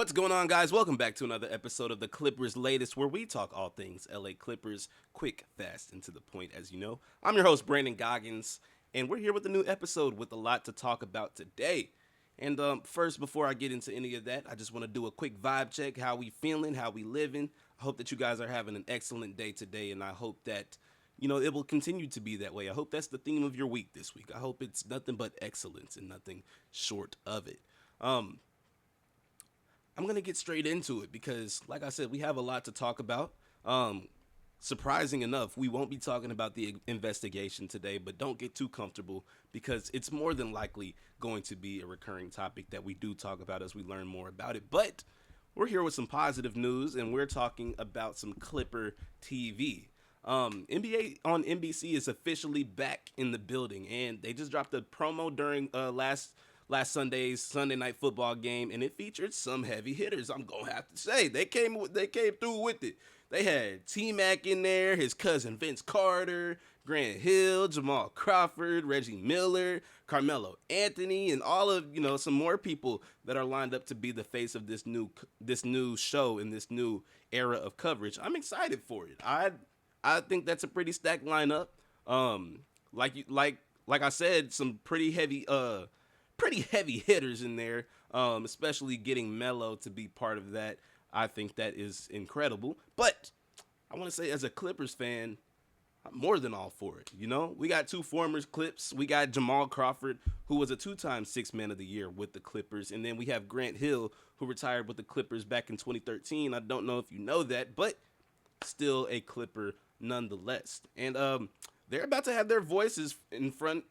What's going on, guys? Welcome back to another episode of the Clippers Latest, where we talk all things LA Clippers, quick, fast, and to the point, as you know. I'm your host, Brandon Goggins, and we're here with a new episode with a lot to talk about today. And first, before I get into any of that, I just want to do a quick vibe check. How we feeling? How we living? I hope that you guys are having an excellent day today, and I hope that it will continue to be that way. I hope that's the theme of your week this week. I hope it's nothing but excellence and nothing short of it. Um, I'm gonna get straight into it because, like I said, we have a lot to talk about. Um, Surprising enough, we won't be talking about the investigation today, but don't get too comfortable because it's more than likely going to be a recurring topic that we do talk about as we learn more about it. But we're here with some positive news, and we're talking about some Clipper TV. NBA on NBC is officially back in the building, and they just dropped a promo during last Sunday's Sunday night football game, and it featured some heavy hitters. I'm gonna have to say they came through with it. They had T Mac in there, his cousin Vince Carter, Grant Hill, Jamal Crawford, Reggie Miller, Carmelo Anthony, and all of some more people that are lined up to be the face of this new show and this new era of coverage. I'm excited for it. I think that's a pretty stacked lineup. Like I said, some pretty heavy hitters in there. Especially getting Melo to be part of that. I think that is incredible. But I want to say, as a Clippers fan, I'm more than all for it. We got two former Clips. We got Jamal Crawford, who was a two-time Sixth Man of the Year with the Clippers, and then we have Grant Hill, who retired with the Clippers back in 2013. I don't know if you know that, but still a Clipper nonetheless. And they're about to have their voices in front.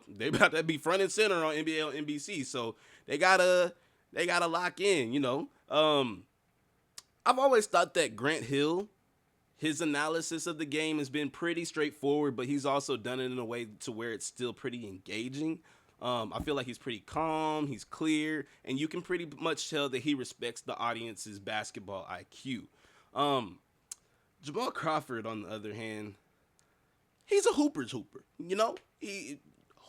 They're about to be front and center on NBA on NBC. So they gotta lock in. I've always thought that Grant Hill, his analysis of the game has been pretty straightforward, but he's also done it in a way to where it's still pretty engaging. I feel like he's pretty calm, he's clear, and you can pretty much tell that he respects the audience's basketball IQ. Jamal Crawford, on the other hand, he's a hooper's hooper. He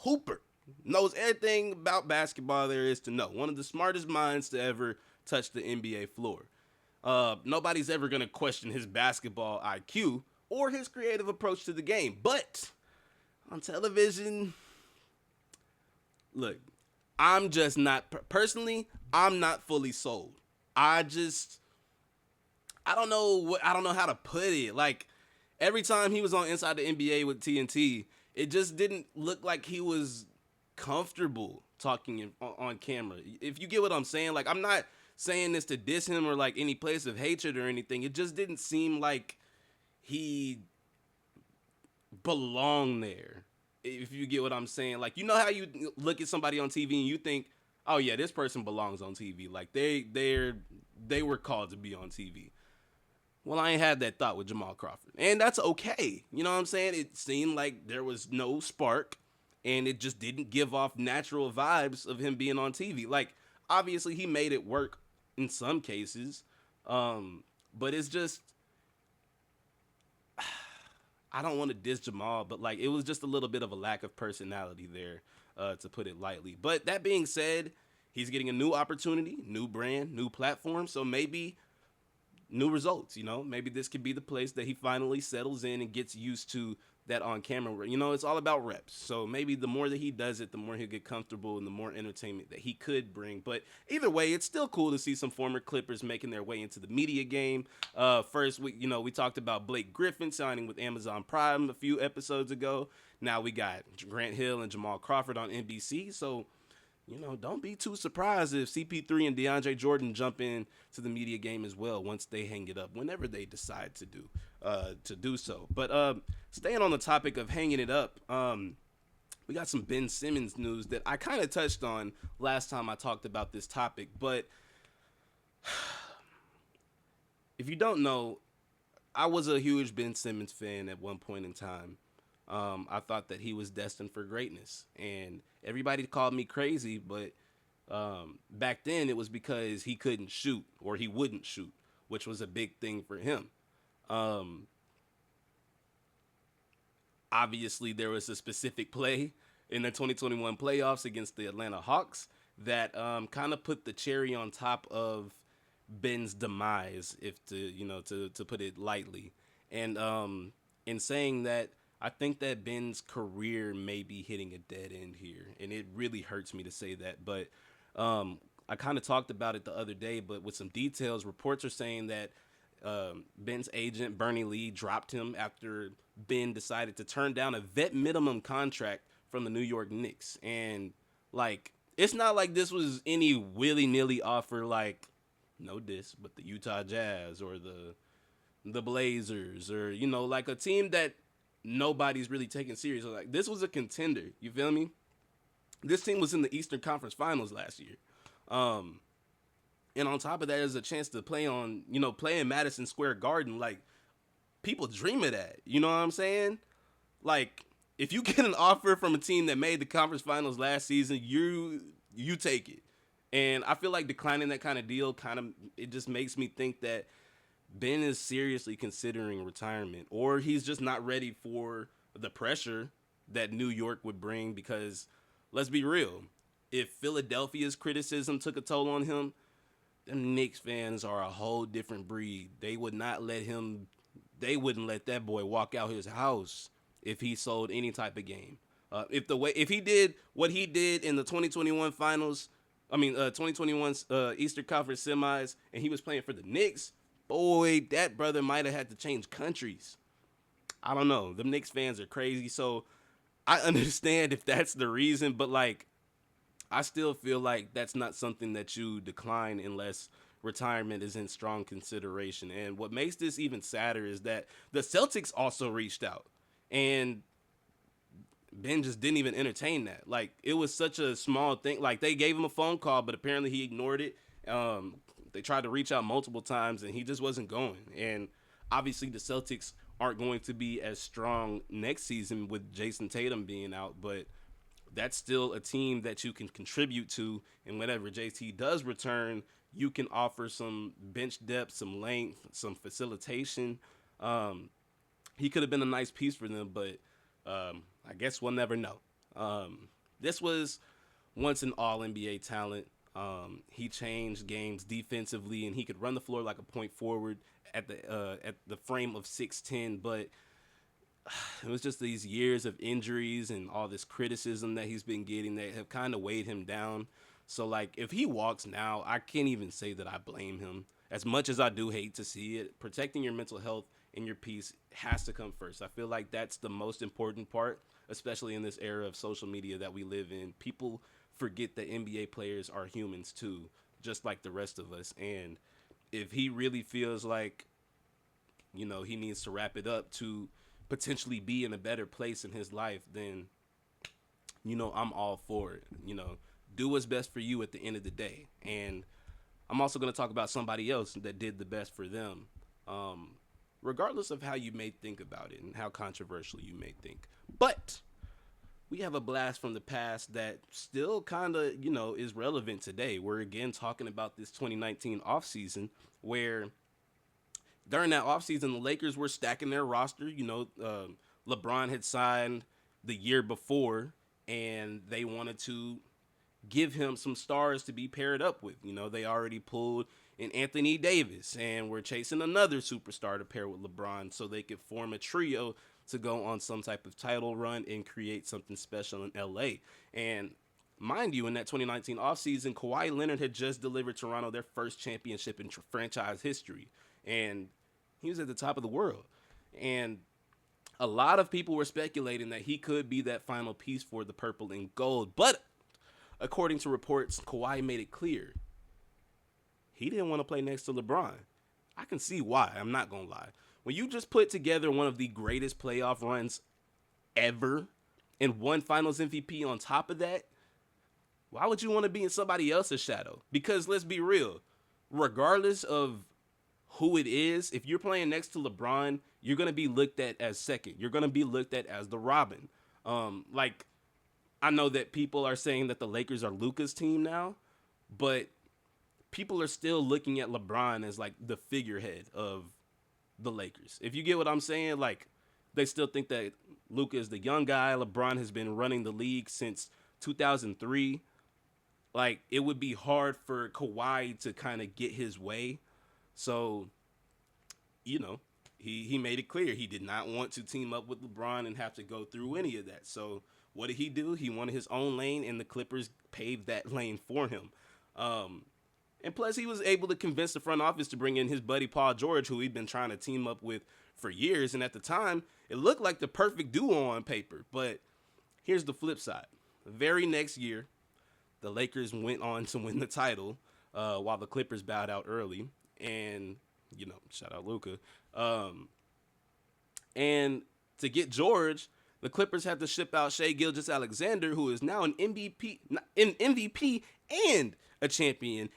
hooper knows everything about basketball there is to know. One of the smartest minds to ever touch the NBA floor. Nobody's ever gonna question his basketball IQ or his creative approach to the game. But on television, look, I'm just not personally. I'm not fully sold. I just I don't know how to put it. Like, every time he was on Inside the NBA with TNT, it just didn't look like he was comfortable talking on camera. If you get what I'm saying, like, I'm not saying this to diss him or like any place of hatred or anything. It just didn't seem like he belonged there. If you get what I'm saying, like, how you look at somebody on TV and you think, oh yeah, this person belongs on TV. Like, they were called to be on TV. Well, I ain't had that thought with Jamal Crawford. And that's okay. You know what I'm saying? It seemed like there was no spark, and it just didn't give off natural vibes of him being on TV. Like, obviously, he made it work in some cases. But it's just, I don't want to diss Jamal, but, like, it was just a little bit of a lack of personality there, to put it lightly. But that being said, he's getting a new opportunity, new brand, new platform. So maybe new results. Maybe this could be the place that he finally settles in and gets used to that on camera. It's all about reps. So maybe the more that he does it, the more he'll get comfortable and the more entertainment that he could bring. But either way, it's still cool to see some former Clippers making their way into the media game. First, we talked about Blake Griffin signing with Amazon Prime a few episodes ago. Now we got Grant Hill and Jamal Crawford on NBC. So don't be too surprised if CP3 and DeAndre Jordan jump in to the media game as well once they hang it up, whenever they decide to do so. But staying on the topic of hanging it up, we got some Ben Simmons news that I kind of touched on last time I talked about this topic. But if you don't know, I was a huge Ben Simmons fan at one point in time. I thought that he was destined for greatness, and everybody called me crazy, but back then it was because he couldn't shoot or he wouldn't shoot, which was a big thing for him. Obviously, there was a specific play in the 2021 playoffs against the Atlanta Hawks that kind of put the cherry on top of Ben's demise, if to to put it lightly. And in saying that, I think that Ben's career may be hitting a dead end here, and it really hurts me to say that. But I kind of talked about it the other day, but with some details, reports are saying that Ben's agent Bernie Lee dropped him after Ben decided to turn down a vet minimum contract from the New York Knicks, and like it's not like this was any willy nilly offer, like no diss, but the Utah Jazz or the Blazers, or like a team that nobody's really taking serious. Like this was a contender. You feel me? This team was in the Eastern Conference Finals last year. Um, and on top of that, there's a chance to play in Madison Square Garden. Like people dream of that. You know what I'm saying? Like if you get an offer from a team that made the conference finals last season, you take it. And I feel like declining that kind of deal it just makes me think that Ben is seriously considering retirement, or he's just not ready for the pressure that New York would bring. Because let's be real, if Philadelphia's criticism took a toll on him, them Knicks fans are a whole different breed. They wouldn't let that boy walk out his house if he sold any type of game. If he did what he did in the 2021 finals, 2021 Eastern Conference semis, and he was playing for the Knicks, boy, that brother might have had to change countries. I don't know. The Knicks fans are crazy, so I understand if that's the reason, but like I still feel like that's not something that you decline unless retirement is in strong consideration. And what makes this even sadder is that the Celtics also reached out, and Ben just didn't even entertain that. Like it was such a small thing. Like they gave him a phone call, but apparently he ignored it. They tried to reach out multiple times, and he just wasn't going. And obviously the Celtics aren't going to be as strong next season with Jason Tatum being out, but that's still a team that you can contribute to. And whenever JT does return, you can offer some bench depth, some length, some facilitation. He could have been a nice piece for them, but I guess we'll never know. This was once an all NBA talent. He changed games defensively, and he could run the floor like a point forward at the frame of 6'10", but it was just these years of injuries and all this criticism that he's been getting that have kind of weighed him down. So, like, if he walks now, I can't even say that I blame him. As much as I do hate to see it, protecting your mental health and your peace has to come first. I feel like that's the most important part, especially in this era of social media that we live in. People forget that NBA players are humans too, just like the rest of us. And if he really feels like, he needs to wrap it up to potentially be in a better place in his life, then I'm all for it. Do what's best for you at the end of the day. And I'm also going to talk about somebody else that did the best for them, regardless of how you may think about it and how controversial you may think. But we have a blast from the past that still kind of is relevant today. We're again talking about this 2019 offseason, where during that offseason, the Lakers were stacking their roster. LeBron had signed the year before, and they wanted to give him some stars to be paired up with. They already pulled in Anthony Davis, and we're chasing another superstar to pair with LeBron so they could form a trio to go on some type of title run and create something special in LA. And mind you, in that 2019 offseason, Kawhi Leonard had just delivered Toronto their first championship in franchise history. And he was at the top of the world. And a lot of people were speculating that he could be that final piece for the purple and gold. But according to reports, Kawhi made it clear he didn't want to play next to LeBron. I can see why. I'm not going to lie. When you just put together one of the greatest playoff runs ever and one finals MVP on top of that, why would you want to be in somebody else's shadow? Because let's be real, regardless of who it is, if you're playing next to LeBron, you're going to be looked at as second. You're going to be looked at as the Robin. I know that people are saying that the Lakers are Luka's team now, but people are still looking at LeBron as like the figurehead of the Lakers. If you get what I'm saying, like they still think that Luka is the young guy. LeBron has been running the league since 2003. like it would be hard for Kawhi to kind of get his way. So, you know, he made it clear he did not want to team up with LeBron and have to go through any of that. So what did he do? He wanted his own lane, and the Clippers paved that lane for him. Um, and plus, he was able to convince the front office to bring in his buddy Paul George, who he'd been trying to team up with for years. And at the time, it looked like the perfect duo on paper. But here's the flip side. The very next year, the Lakers went on to win the title, while the Clippers bowed out early. And, shout out Luka. And to get George, the Clippers had to ship out Shai Gilgeous-Alexander, who is now an MVP and a champion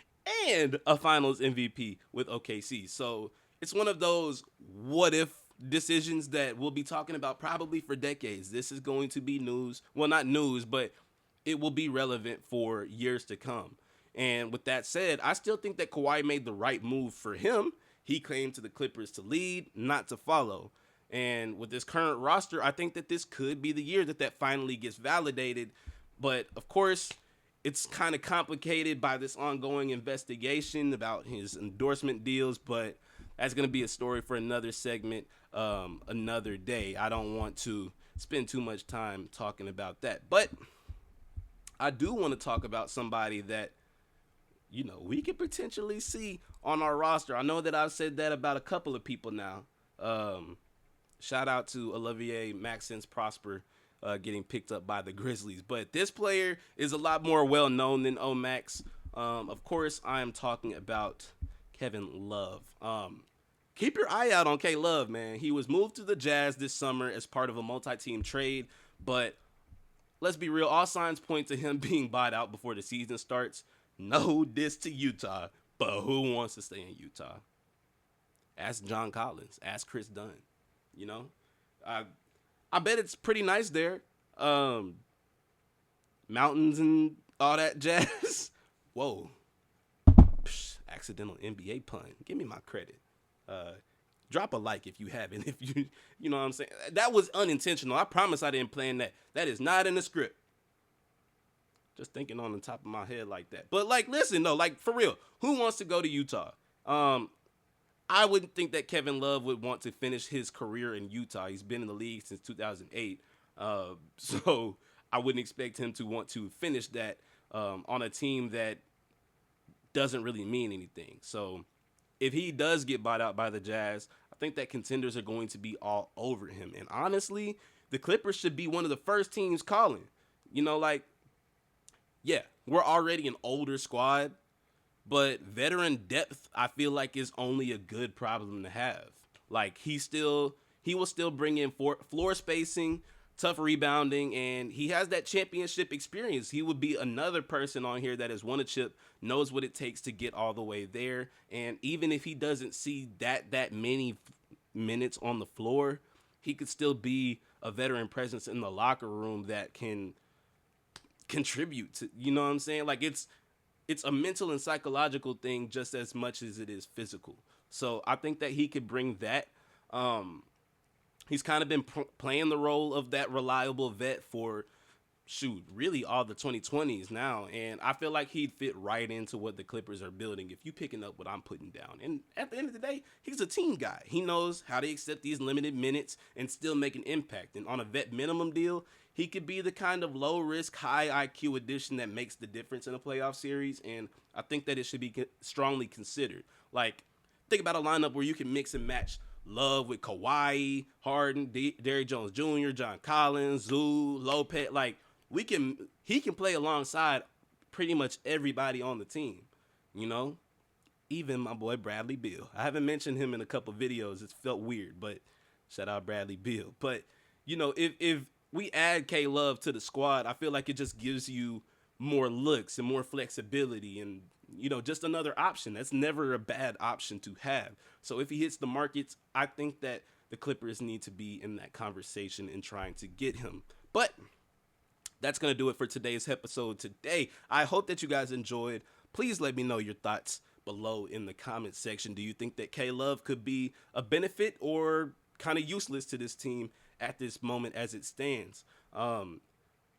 and a Finals MVP with OKC. So it's one of those what if decisions that we'll be talking about probably for decades. This is going to be news. Well, not news, but it will be relevant for years to come. And with that said, I still think that Kawhi made the right move for him. He came to the Clippers to lead, not to follow. And with this current roster, I think that this could be the year that finally gets validated. But of course, it's kind of complicated by this ongoing investigation about his endorsement deals. But that's going to be a story for another segment, another day. I don't want to spend too much time talking about that. But I do want to talk about somebody that, we could potentially see on our roster. I know that I've said that about a couple of people now. Shout out to Olivier Maxence Prosper getting picked up by the Grizzlies. But this player is a lot more well-known than Omax. Of course, I am talking about Kevin Love. Keep your eye out on K Love, man. He was moved to the Jazz this summer as part of a multi-team trade. But let's be real, all signs point to him being bought out before the season starts. No diss to Utah, but who wants to stay in Utah? Ask John Collins. Ask Chris Dunn. I bet it's pretty nice there. Mountains and all that jazz. Whoa. Accidental NBA pun. Give me my credit. Drop a like if you haven't. If you know what I'm saying. That was unintentional. I promise I didn't plan that. That is not in the script. Just thinking on the top of my head like that. But listen though, for real, who wants to go to Utah? I wouldn't think that Kevin Love would want to finish his career in Utah. He's been in the league since 2008. So I wouldn't expect him to want to finish that on a team that doesn't really mean anything. So if he does get bought out by the Jazz, I think that contenders are going to be all over him. And honestly, the Clippers should be one of the first teams calling. Yeah, we're already an older squad, but veteran depth, I feel like, is only a good problem to have. He will still bring in floor spacing, tough rebounding, and he has that championship experience. He would be another person on here that has won a chip, knows what it takes to get all the way there. And even if he doesn't see that many minutes on the floor, he could still be a veteran presence in the locker room that can contribute to, you know what I'm saying? It's a mental and psychological thing just as much as it is physical. So I think that he could bring that. He's kind of been playing the role of that reliable vet for, really all the 2020s now. And I feel like he'd fit right into what the Clippers are building if you picking up what I'm putting down. And at the end of the day, he's a team guy. He knows how to accept these limited minutes and still make an impact. And on a vet minimum deal, he could be the kind of low-risk, high IQ addition that makes the difference in a playoff series, and I think that it should be strongly considered. Think about a lineup where you can mix and match Love with Kawhi, Harden, Derrick Jones Jr., John Collins, Zoo, Lopez. He can play alongside pretty much everybody on the team, Even my boy Bradley Beal. I haven't mentioned him in a couple videos. It's felt weird, but shout out Bradley Beal. But, if we add K Love to the squad, I feel like it just gives you more looks and more flexibility and, just another option. That's never a bad option to have. So if he hits the markets, I think that the Clippers need to be in that conversation and trying to get him. But that's going to do it for today's episode today. I hope that you guys enjoyed. Please let me know your thoughts below in the comment section. Do you think that K Love could be a benefit or kind of useless to this team at this moment as it stands?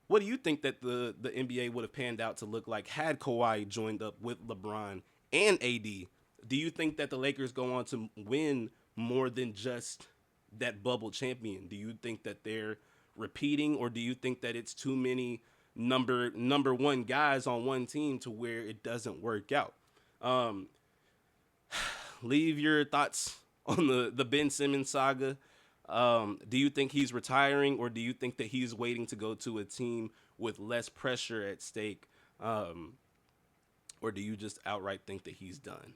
What do you think that the NBA would have panned out to look like had Kawhi joined up with LeBron and AD? Do you think that the Lakers go on to win more than just that bubble champion? Do you think that they're repeating, or do you think that it's too many number one guys on one team to where it doesn't work out? Um, Leave your thoughts on the Ben Simmons saga. Do you think he's retiring, or do you think that he's waiting to go to a team with less pressure at stake, um, or do you just outright think that he's done?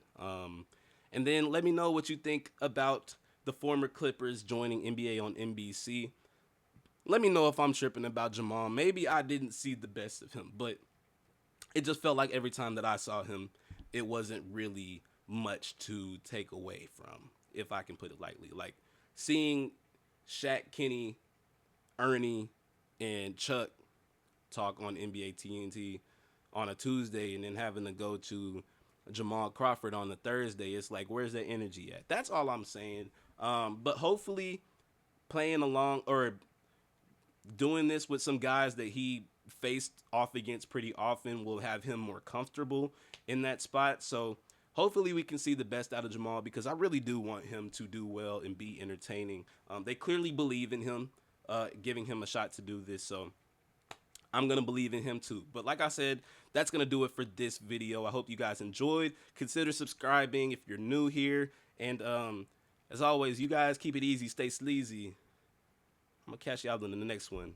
And then let me know what you think about the former Clippers joining NBA on NBC. Let me know if I'm tripping about Jamal. Maybe I didn't see the best of him, but it just felt like every time that I saw him, it wasn't really much to take away from, if I can put it lightly. Like seeing Shaq, Kenny, Ernie, and Chuck talk on NBA TNT on a Tuesday and then having to go to Jamal Crawford on the Thursday, it's like, where's that energy at? That's all I'm saying. But hopefully playing along or doing this with some guys that he faced off against pretty often will have him more comfortable in that spot. So hopefully we can see the best out of Jamal, because I really do want him to do well and be entertaining. They clearly believe in him, giving him a shot to do this. So I'm going to believe in him too. But like I said, that's going to do it for this video. I hope you guys enjoyed. Consider subscribing if you're new here. And as always, you guys keep it easy, stay sleazy. I'm going to catch y'all in the next one.